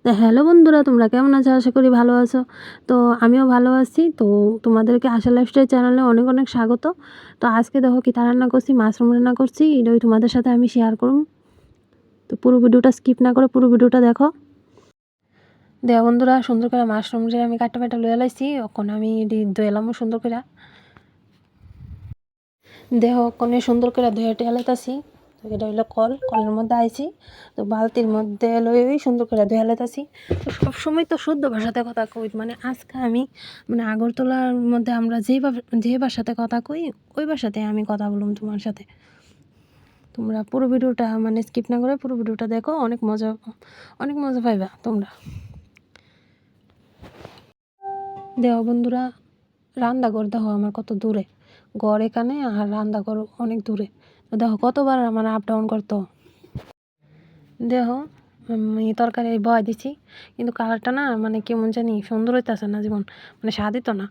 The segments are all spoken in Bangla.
হ্যালো বন্ধুরা, তোমরা কেমন আছো? আশা করি ভালো আছো। তো আমিও ভালো আছি। তো তোমাদেরকে আশা লাইফস্টাইল চ্যানেলে অনেক অনেক স্বাগত। তো আজকে দেখো কী রান্না করছি, মাশরুম রান্না করছি। এটাই তোমাদের সাথে আমি শেয়ার করুম। তো পুরো ভিডিওটা স্কিপ না করে পুরো ভিডিওটা দেখো। বন্ধুরা, সুন্দর করে মাশরুম যে আমি কাটা পাটা লয়ে লাইছি, এখন আমি ধুয়েলামও সুন্দর করে। ওখানে সুন্দর করে ধুয়ে টেলাইতাছি। তো এটা হইলো কলের মধ্যে আইছি। তো বালতির মধ্যে লই সুন্দর করে ধুয়ে লাইতাছি। তো সবসময় তো শুদ্ধ ভাষাতে কথা কই, মানে আজকে আমি আগরতলার মধ্যে আমরা যে ভাষাতে কথা কই ওই ভাষাতে আমি কথা বললাম তোমার সাথে। তোমরা পুরো ভিডিওটা স্কিপ না করে পুরো ভিডিওটা দেখো, অনেক মজা পাইবা তোমরা। বন্ধুরা, রান্নাঘর দেখো আমার কত দূরে, ঘর এখানে আর রান্নাঘর অনেক দূরে। তো দেখো কতবার আপ ডাউন করতো। তরকারি বয় দিছি, কিন্তু কালারটা না কেমন জানি সুন্দর হইতাছে না, যেমন স্বাদই তো না।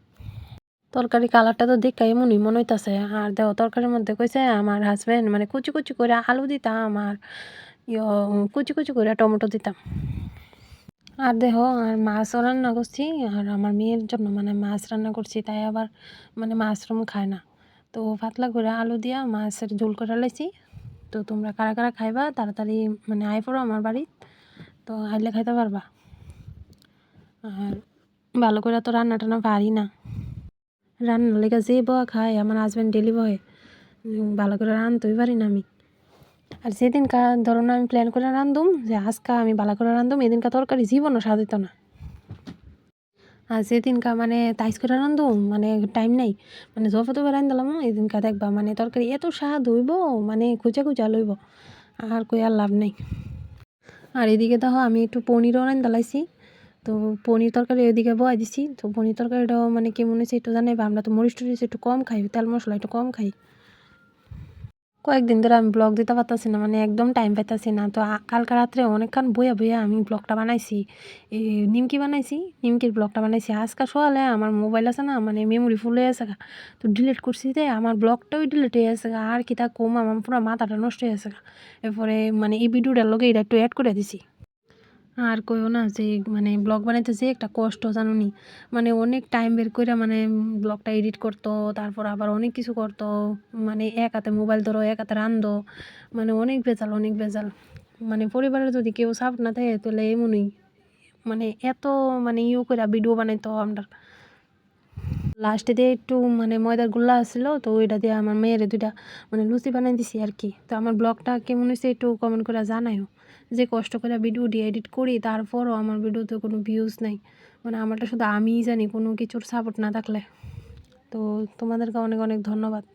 তরকারি কালারটা তো দেখে এমনই মনে হইতাছে। আর তরকারির মধ্যে কইছে আমার হাজব্যান্ড কুচি কুচি করে আলু দিতাম, আর কুচি কুচি করে টমেটো দিতাম। আর আর মাছও রান্না করছি, আর আমার মেয়ের জন্য মাছ রান্না করছি, তাই আবার মাশরুম খায় না। তো পাতলা করে আলু দিয়া মাছের ঝোল করে লাইছি। তো তোমরা কারা কারা খাইবা তাড়াতাড়ি আয় পড়ো আমার বাড়ি, তো আইলে খাইতে পারবা। আর ভালো করে তো রান্না টান্না পারি না, রান্নার লেগে যে বয়া খায় আমার হাজব্যান্ড ডেলি বয়ে, ভালো করে রাঁধতেই পারি না আমি। আর যেদিনকা ধরো না আমি প্ল্যান করে রাঁধুম যে আজকা আমি ভালো করে রাঁধুম, এদিনকা তরকারি জীবনও স্বাদ হইতো না। আর যেদিনকা তাইস করে রাঁধুম টাইম নাই, জফে তফে রাঁধলাম, এদিনকা দেখবা তরকারি এত স্বাদ হইব, খুঁজা খুঁজা লইব, আর কই আর লাভ নেই। আর এদিকে দেখো আমি একটু পনিরও রাঁধালাইছি। তো পনির তরকারি ওইদিকে বয়াই দিছি। তো পনির তরকারিটাও কেমন হয়েছে একটু জানাইবা। আমরা তো মরিচ টরিচ একটু কম খাই, তেল মশলা একটু কম খাই। কয়েকদিন ধরে আমি ব্লগ দিতে পারতাছি না, একদম টাইম পাইতাছি না। তো কালকে রাত্রে অনেকক্ষণ বইয়া বইয়া আমি ব্লগটা বানাইছি, এই নিমকির ব্লগটা বানাইছি। আজকে সকালে আমার মোবাইল আছে না মেমোরি ফুল হয়ে আছে, তো ডিলিট করছি, যে আমার ব্লগটাও ডিলিট হয়ে আছে। আর কি তা কম, আমার পুরো মাথাটা নষ্ট হয়ে আছে। এরপরে এই ভিডিওটার লগে এটা একটু অ্যাড করে দিছি। আর কইও না যে ব্লগ বানাইতে যে একটা কষ্ট জানুনি, অনেক টাইম বের করে ব্লগটা এডিট করতো, তারপর আবার অনেক কিছু করতো, এক হাতে মোবাইল ধরো এক হাতে রান্ধো, অনেক ভেজাল। পরিবারের যদি কেউ সাপোর্ট না থাকে তাহলে এমনই এত করে ভিডিও বানাইতো আমরা। লাস্টে দিয়ে একটু ময়দার গুল্লা আসছিলো, তো ওইটা দিয়ে আমার মেয়েরে দুইটা লুচি বানাই দিছি আর কি। তো আমার ব্লগটা কেমন হয়েছে একটু কমেন্ট করে জানাইও। যে কষ্ট করে ভিডিও দিয়ে এডিট করি, তারপরও আমার ভিডিওতে কোনো ভিউজ নাই, আমারটা শুধু আমিই জানি, কোনো কিছুর সাপোর্ট না থাকলে। তো তোমাদেরকে অনেক অনেক ধন্যবাদ।